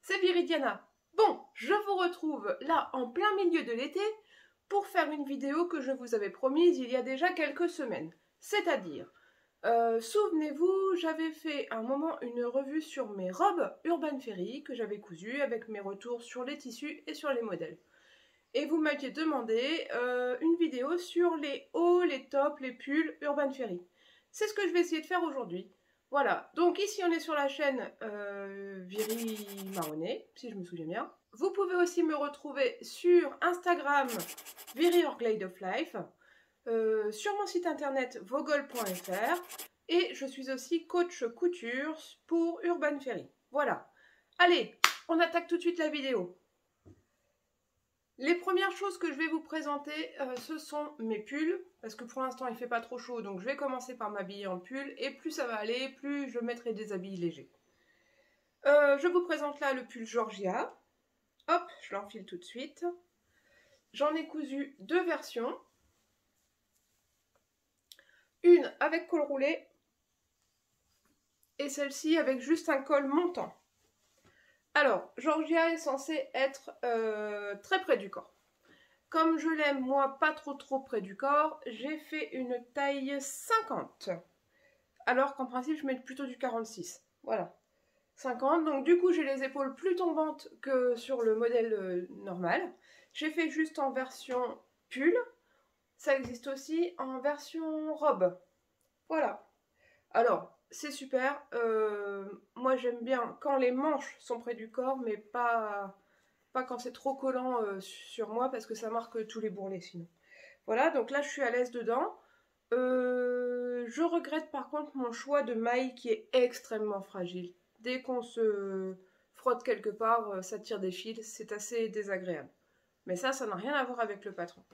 c'est Viridiana. Bon, je vous retrouve là en plein milieu de l'été pour faire une vidéo que je vous avais promise il y a déjà quelques semaines. C'est-à-dire, souvenez-vous, j'avais fait un moment une revue sur mes robes Urban Fairy que j'avais cousues avec mes retours sur les tissus et sur les modèles. Et vous m'aviez demandé une vidéo sur les hauts, les tops, les pulls Urban Fairy. C'est ce que je vais essayer de faire aujourd'hui. Voilà, donc ici on est sur la chaîne Viri Marronnet, si je me souviens bien. Vous pouvez aussi me retrouver sur Instagram Viri or Glade of Life, sur mon site internet vogol.fr et je suis aussi coach couture pour Urban Fairy. Voilà, allez, on attaque tout de suite la vidéo. Les premières choses que je vais vous présenter, ce sont mes pulls, parce que pour l'instant il ne fait pas trop chaud, donc je vais commencer par m'habiller en pull, et plus ça va aller, plus je mettrai des habits légers. Je vous présente là le pull Georgia. Hop, je l'enfile tout de suite. J'en ai cousu deux versions. Une avec col roulé, et celle-ci avec juste un col montant. Alors, Georgia est censée être très près du corps. Comme je l'aime, moi, pas trop près du corps, j'ai fait une taille 50. Alors qu'en principe, je mets plutôt du 46. Voilà. 50, donc du coup, j'ai les épaules plus tombantes que sur le modèle normal. J'ai fait juste en version pull. Ça existe aussi en version robe. Voilà. Alors, c'est super. Moi, j'aime bien quand les manches sont près du corps, mais pas quand c'est trop collant sur moi, parce que ça marque tous les bourrelets sinon. Voilà, donc là, je suis à l'aise dedans. Je regrette par contre mon choix de maille qui est extrêmement fragile. Dès qu'on se frotte quelque part, ça tire des fils, c'est assez désagréable. Mais ça n'a rien à voir avec le patron.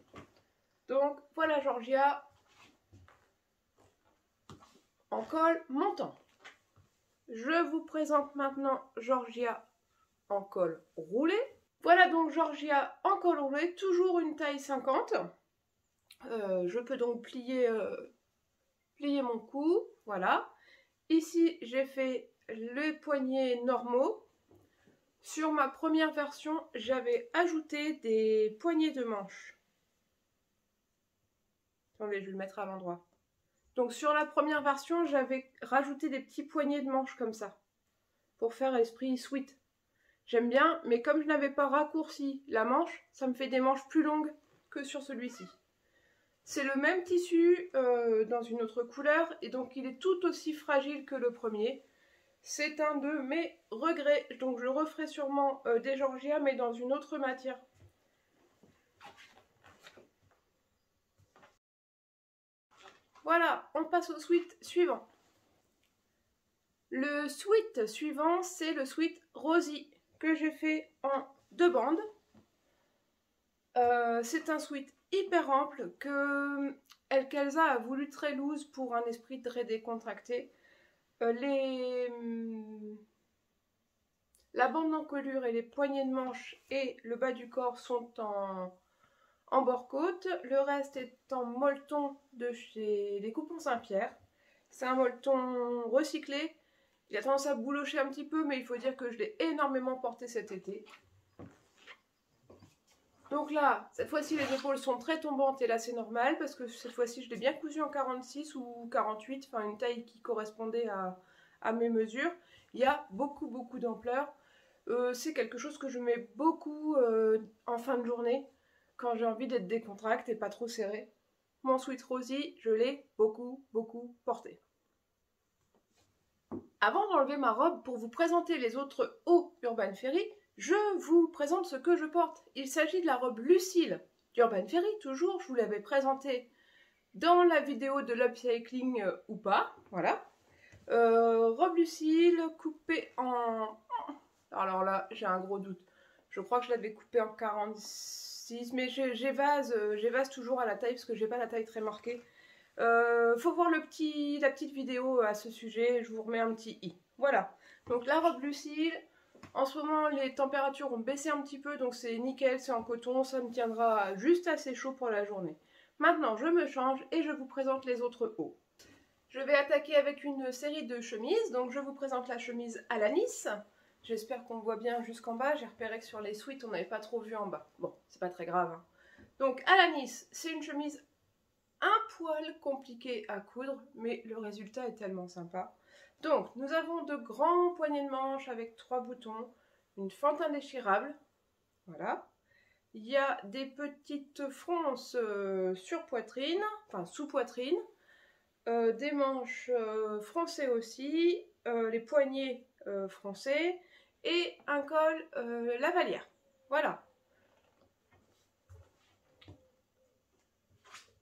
Donc, voilà Georgia. En col montant. Je vous présente maintenant Georgia en col roulé. Voilà donc Georgia en col roulé, toujours une taille 50. Je peux donc plier mon cou, voilà. Ici j'ai fait les poignets normaux. Sur ma première version, j'avais ajouté des poignets de manche. Attendez, je vais le mettre à l'endroit. Donc sur la première version, j'avais rajouté des petits poignets de manches comme ça, pour faire esprit sweat. J'aime bien, mais comme je n'avais pas raccourci la manche, ça me fait des manches plus longues que sur celui-ci. C'est le même tissu dans une autre couleur, et donc il est tout aussi fragile que le premier. C'est un de mes regrets, donc je referai sûrement des Georgia, mais dans une autre matière. Voilà, on passe au sweat suivant. Le sweat suivant, c'est le sweat Rosie que j'ai fait en deux bandes. C'est un sweat hyper ample que Elkelza a voulu très loose pour un esprit très décontracté. La bande d'encolure et les poignées de manche et le bas du corps sont en bord-côte. Le reste est en molleton de chez les Coupons Saint-Pierre. C'est un molleton recyclé. Il a tendance à boulocher un petit peu, mais il faut dire que je l'ai énormément porté cet été. Donc là, cette fois-ci, les épaules sont très tombantes et là, c'est normal parce que cette fois-ci, je l'ai bien cousu en 46 ou 48, enfin une taille qui correspondait à mes mesures. Il y a beaucoup d'ampleur. C'est quelque chose que je mets beaucoup en fin de journée quand j'ai envie d'être décontracte et pas trop serré. Mon sweat Rosie, je l'ai beaucoup porté. Avant d'enlever ma robe pour vous présenter les autres hauts Urban Fairy, je vous présente ce que je porte. Il s'agit de la robe Lucille d'Urban Fairy, toujours, je vous l'avais présentée dans la vidéo de l'upcycling ou pas, voilà. Robe Lucille coupée en... Alors là, j'ai un gros doute. Je crois que je l'avais coupée en 46, mais j'évase toujours à la taille parce que j'ai pas la taille très marquée. Faut voir la petite vidéo à ce sujet, je vous remets un petit i. Voilà, donc la robe Lucille, en ce moment les températures ont baissé un petit peu, donc c'est nickel, c'est en coton, ça me tiendra juste assez chaud pour la journée. Maintenant je me change et je vous présente les autres hauts. Je vais attaquer avec une série de chemises, donc je vous présente la chemise à l'anis, J'espère qu'on voit bien jusqu'en bas. J'ai repéré que sur les suites, on n'avait pas trop vu en bas. Bon, c'est pas très grave. Hein. Donc, à l'anis, c'est une chemise un poil compliquée à coudre, mais le résultat est tellement sympa. Donc, nous avons de grands poignets de manches avec 3 boutons, une fente indéchirable, voilà. Il y a des petites fronces sur poitrine, enfin sous poitrine, des manches froncées aussi, les poignets froncés et un col lavalière. Voilà.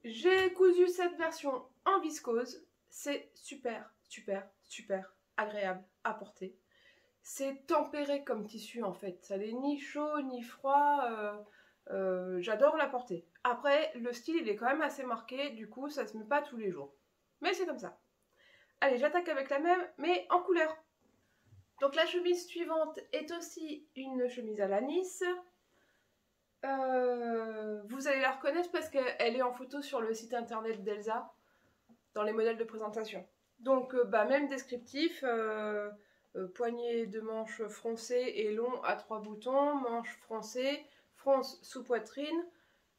J'ai cousu cette version en viscose. C'est super, super, super agréable à porter. C'est tempéré comme tissu en fait. Ça n'est ni chaud ni froid. J'adore la porter. Après, le style il est quand même assez marqué. Du coup, ça se met pas tous les jours. Mais c'est comme ça. Allez, j'attaque avec la même, mais en couleur. Donc la chemise suivante est aussi une chemise à l'anis. Vous allez la reconnaître parce qu'elle est en photo sur le site internet d'Elsa, dans les modèles de présentation. Donc, même descriptif, poignée de manches froncées et long à 3 boutons, manches froncées, fronce sous poitrine,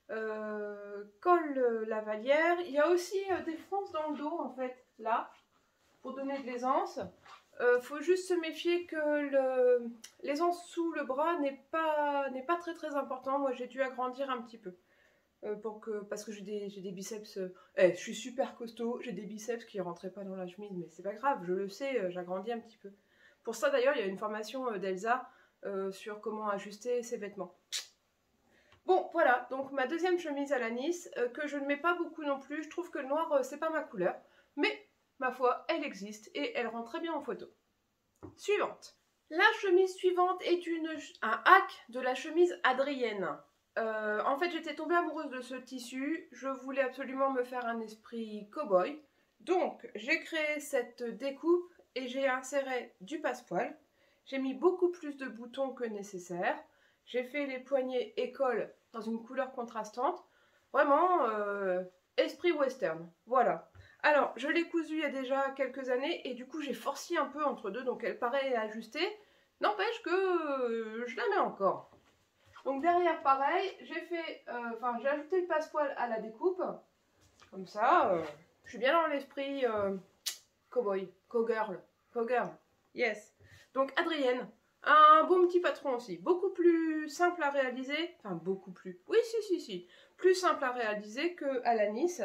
col lavalière. Il y a aussi des fronces dans le dos, en fait, là, pour donner de l'aisance. Faut juste se méfier que l'aisance sous le bras n'est pas très très important. Moi j'ai dû agrandir un petit peu parce que j'ai des biceps. Je suis super costaud, j'ai des biceps qui rentraient pas dans la chemise, mais c'est pas grave, je le sais, j'agrandis un petit peu. Pour ça d'ailleurs il y a une formation d'Elsa sur comment ajuster ses vêtements. Bon voilà, donc ma deuxième chemise à l'anis que je ne mets pas beaucoup non plus. Je trouve que le noir c'est pas ma couleur, mais ma foi, elle existe et elle rend très bien en photo. Suivante. La chemise suivante est un hack de la chemise Adrienne. En fait, j'étais tombée amoureuse de ce tissu. Je voulais absolument me faire un esprit cow-boy. Donc, j'ai créé cette découpe et j'ai inséré du passepoil. J'ai mis beaucoup plus de boutons que nécessaire. J'ai fait les poignets et cols dans une couleur contrastante. Vraiment, esprit western. Voilà. Alors, je l'ai cousue il y a déjà quelques années et du coup j'ai forci un peu entre deux, donc elle paraît ajustée. N'empêche que je la mets encore. Donc derrière, pareil, j'ai ajouté le passepoil à la découpe. Comme ça, je suis bien dans l'esprit cowboy, cowgirl, yes. Donc Adrienne, un bon petit patron aussi, beaucoup plus simple à réaliser, enfin beaucoup plus, oui si, plus simple à réaliser que à l'anis.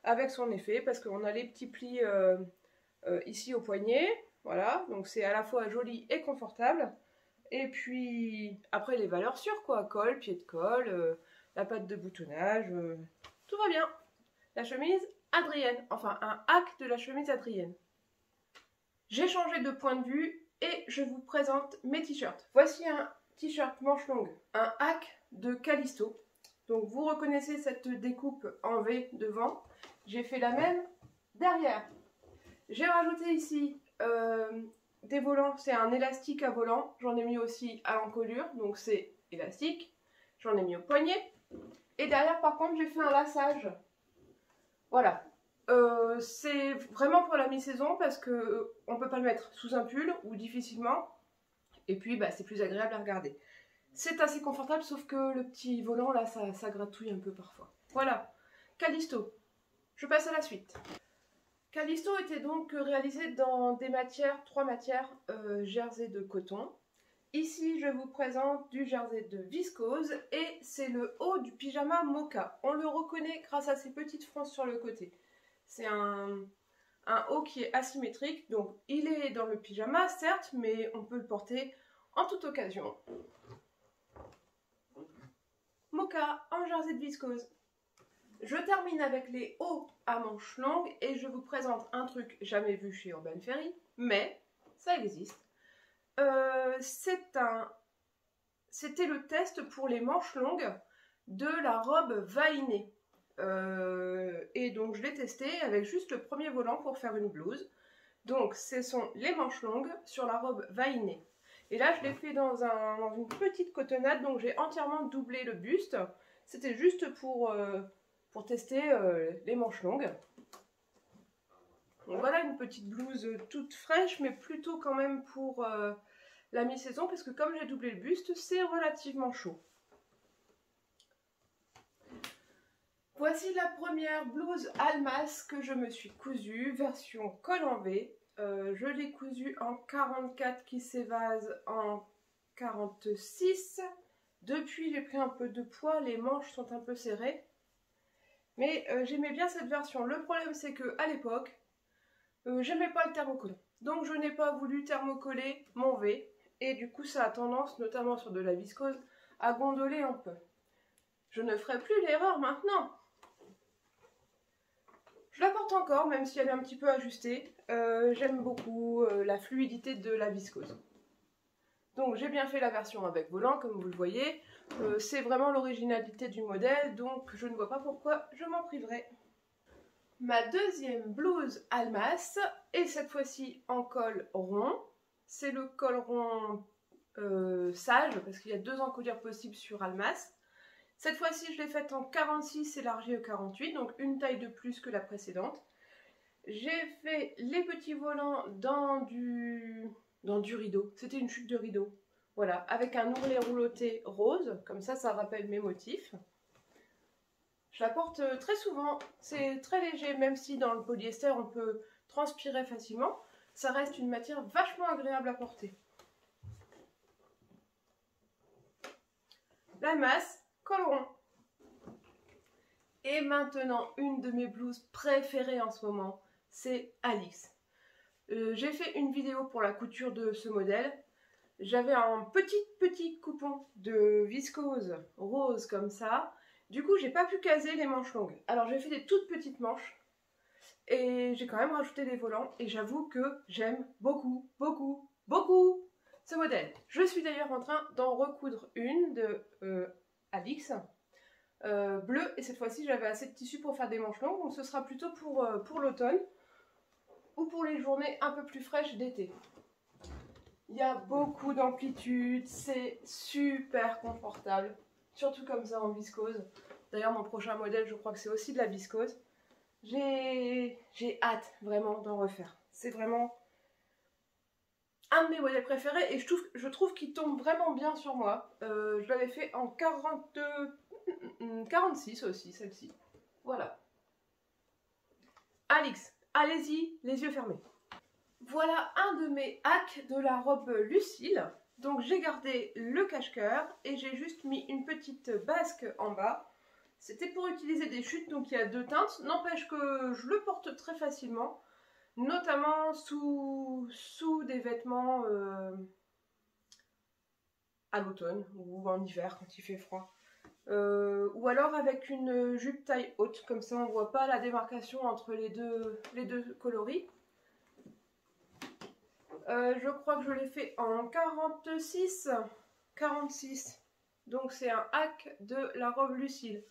Avec son effet, parce qu'on a les petits plis ici au poignet, voilà, donc c'est à la fois joli et confortable. Et puis, après les valeurs sûres, quoi, col, pied de colle, la patte de boutonnage, tout va bien. La chemise Adrienne, enfin un hack de la chemise Adrienne. J'ai changé de point de vue et je vous présente mes t-shirts. Voici un t-shirt manche longue, un hack de Callisto. Donc vous reconnaissez cette découpe en V devant. J'ai fait la même derrière. J'ai rajouté ici des volants, c'est un élastique à volant. J'en ai mis aussi à l'encolure, donc c'est élastique. J'en ai mis au poignet. Et derrière, par contre, j'ai fait un laçage. Voilà. C'est vraiment pour la mi-saison parce que on peut pas le mettre sous un pull ou difficilement. Et puis, c'est plus agréable à regarder. C'est assez confortable, sauf que le petit volant, là, ça gratouille un peu parfois. Voilà. Callisto. Je passe à la suite. Callisto était donc réalisé dans des matières, 3 matières, jersey de coton. Ici, je vous présente du jersey de viscose et c'est le haut du pyjama mocha. On le reconnaît grâce à ces petites fronces sur le côté. C'est un haut qui est asymétrique, donc il est dans le pyjama, certes, mais on peut le porter en toute occasion. Mocha en jersey de viscose. Je termine avec les hauts à manches longues et je vous présente un truc jamais vu chez Urban Ferry, mais ça existe. C'était le test pour les manches longues de la robe Vainé. Et donc je l'ai testé avec juste le premier volant pour faire une blouse. Donc ce sont les manches longues sur la robe Vainé. Et là je l'ai fait dans une petite cotonnade, donc j'ai entièrement doublé le buste. C'était juste pour tester les manches longues. Donc voilà une petite blouse toute fraîche, mais plutôt quand même pour la mi-saison parce que comme j'ai doublé le buste, c'est relativement chaud. Voici la première blouse Almas que je me suis cousue, version col en V. Je l'ai cousue en 44 qui s'évase en 46. Depuis, j'ai pris un peu de poids, les manches sont un peu serrées. Mais j'aimais bien cette version. Le problème, c'est qu'à l'époque, j'aimais pas le thermocollant. Donc, je n'ai pas voulu thermocoller mon V. Et du coup, ça a tendance, notamment sur de la viscose, à gondoler un peu. Je ne ferai plus l'erreur maintenant. Je la porte encore, même si elle est un petit peu ajustée. J'aime beaucoup la fluidité de la viscose. Donc j'ai bien fait la version avec volant, comme vous le voyez. C'est vraiment l'originalité du modèle, donc je ne vois pas pourquoi je m'en priverais. Ma deuxième blouse Almas, et cette fois-ci en col rond. C'est le col rond sage, parce qu'il y a 2 encolures possibles sur Almas. Cette fois-ci, je l'ai faite en 46 élargie au 48, donc une taille de plus que la précédente. J'ai fait les petits volants dans du rideau. C'était une chute de rideau. Voilà, avec un ourlet rouloté rose, comme ça rappelle mes motifs. Je la porte très souvent, c'est très léger, même si dans le polyester on peut transpirer facilement. Ça reste une matière vachement agréable à porter. La masse, col rond. Et maintenant, une de mes blouses préférées en ce moment, c'est Alix. J'ai fait une vidéo pour la couture de ce modèle. J'avais un petit coupon de viscose rose comme ça. Du coup, j'ai pas pu caser les manches longues. Alors, j'ai fait des toutes petites manches. Et j'ai quand même rajouté des volants. Et j'avoue que j'aime beaucoup, beaucoup, beaucoup ce modèle. Je suis d'ailleurs en train d'en recoudre une de Alix. Bleu, et cette fois-ci j'avais assez de tissu pour faire des manches longues, donc ce sera plutôt pour l'automne ou pour les journées un peu plus fraîches d'été. Il y a beaucoup d'amplitude, c'est super confortable, surtout comme ça en viscose. D'ailleurs mon prochain modèle, je crois que c'est aussi de la viscose. J'ai hâte vraiment d'en refaire. C'est vraiment un de mes modèles préférés et je trouve qu'il tombe vraiment bien sur moi. Je l'avais fait en 46 aussi, celle-ci. Voilà. Alix, allez-y, les yeux fermés. Voilà un de mes hacks de la robe Lucille. Donc j'ai gardé le cache-cœur et j'ai juste mis une petite basque en bas. C'était pour utiliser des chutes, donc il y a 2 teintes. N'empêche que je le porte très facilement, notamment sous des vêtements à l'automne ou en hiver quand il fait froid. Ou alors avec une jupe taille haute, comme ça on ne voit pas la démarcation entre les deux coloris. Je crois que je l'ai fait en 46, donc c'est un hack de la robe Lucille.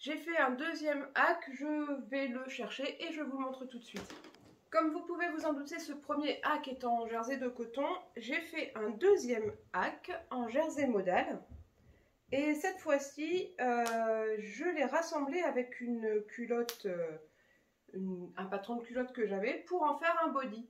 J'ai fait un deuxième hack, je vais le chercher et je vous le montre tout de suite. Comme vous pouvez vous en douter, ce premier hack est en jersey de coton. J'ai fait un deuxième hack en jersey modal. Et cette fois-ci, je l'ai rassemblé avec une culotte, un patron de culotte que j'avais pour en faire un body.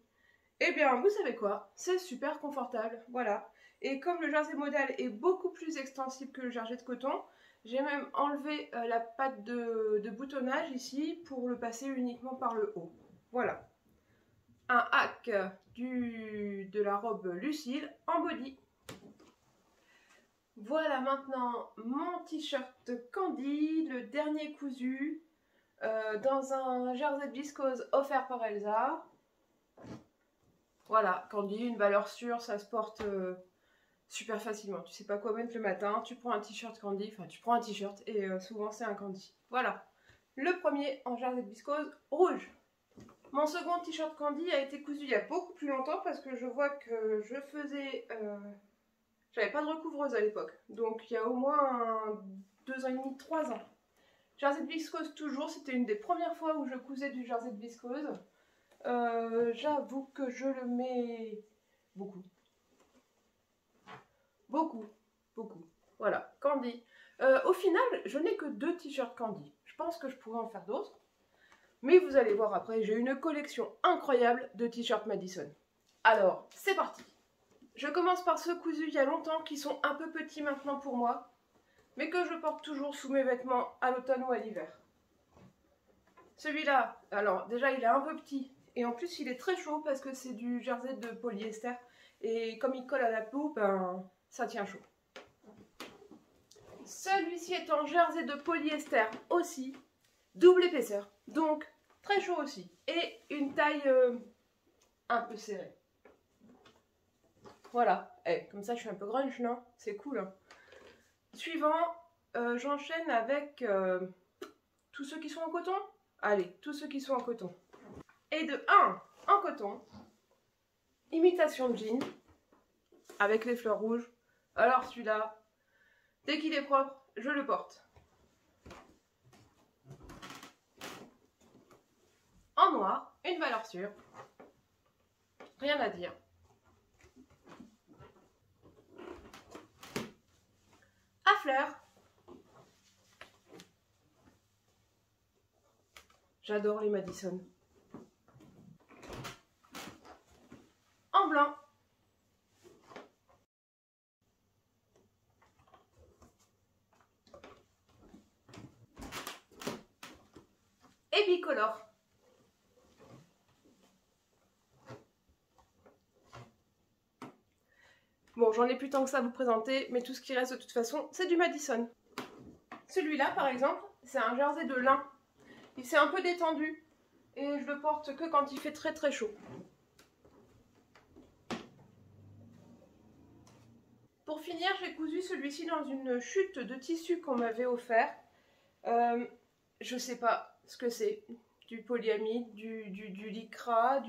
Et bien, vous savez quoi? C'est super confortable, voilà. Et comme le jersey modal est beaucoup plus extensible que le jersey de coton, j'ai même enlevé la patte de boutonnage ici pour le passer uniquement par le haut. Voilà. Un hack de la robe Lucille en body. Voilà maintenant mon t-shirt Candy, le dernier cousu, dans un jersey de viscose offert par Elsa. Voilà, Candy, une valeur sûre, ça se porte super facilement. Tu sais pas quoi mettre le matin, tu prends un t-shirt Candy, enfin tu prends un t-shirt et souvent c'est un Candy. Voilà, le premier en jersey de viscose rouge. Mon second t-shirt Candy a été cousu il y a beaucoup plus longtemps parce que je vois que je faisais... J'avais pas de recouvreuse à l'époque, donc il y a au moins 2 ans et demi, 3 ans. Jersey de viscose toujours, c'était une des premières fois où je cousais du jersey de viscose. J'avoue que je le mets beaucoup. Beaucoup, beaucoup. Voilà, Candy. Au final, je n'ai que 2 t-shirts Candy. Je pense que je pourrais en faire d'autres. Mais vous allez voir après, j'ai une collection incroyable de t-shirts Madison. Alors, c'est parti! Je commence par ceux cousus il y a longtemps qui sont un peu petits maintenant pour moi, mais que je porte toujours sous mes vêtements à l'automne ou à l'hiver. Celui-là, alors déjà il est un peu petit et en plus il est très chaud parce que c'est du jersey de polyester et comme il colle à la peau, ben ça tient chaud. Celui-ci est en jersey de polyester aussi, double épaisseur, donc très chaud aussi et une taille un peu serrée. Voilà, comme ça je suis un peu grunge, non? C'est cool. Hein. Suivant, j'enchaîne avec tous ceux qui sont en coton. Allez, tous ceux qui sont en coton. Et de 1 en coton, imitation de jean, avec les fleurs rouges. Alors celui-là, dès qu'il est propre, je le porte. En noir, une valeur sûre. Rien à dire. À fleurs. J'adore les Madison. En blanc. Et bicolore. Bon, j'en ai plus tant que ça à vous présenter, mais tout ce qui reste de toute façon, c'est du Madison. Celui-là, par exemple, c'est un jersey de lin. Il s'est un peu détendu et je le porte que quand il fait très très chaud. Pour finir, j'ai cousu celui-ci dans une chute de tissu qu'on m'avait offert. Je sais pas ce que c'est. Du polyamide, du lycra,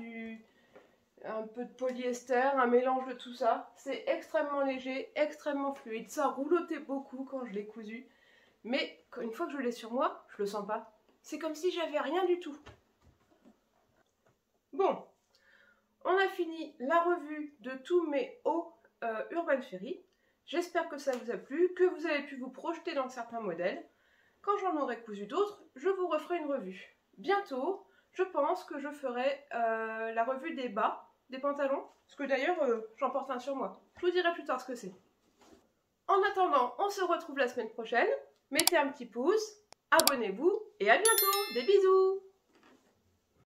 un peu de polyester, un mélange de tout ça. C'est extrêmement léger, extrêmement fluide. Ça roulotait beaucoup quand je l'ai cousu. Mais une fois que je l'ai sur moi, je le sens pas. C'est comme si j'avais rien du tout. Bon, on a fini la revue de tous mes hauts Urban Ferry. J'espère que ça vous a plu, que vous avez pu vous projeter dans certains modèles. Quand j'en aurai cousu d'autres, je vous referai une revue. Bientôt, je pense que je ferai la revue des bas, des pantalons, parce que d'ailleurs, j'en porte un sur moi. Je vous dirai plus tard ce que c'est. En attendant, on se retrouve la semaine prochaine. Mettez un petit pouce, abonnez-vous et à bientôt. Des bisous!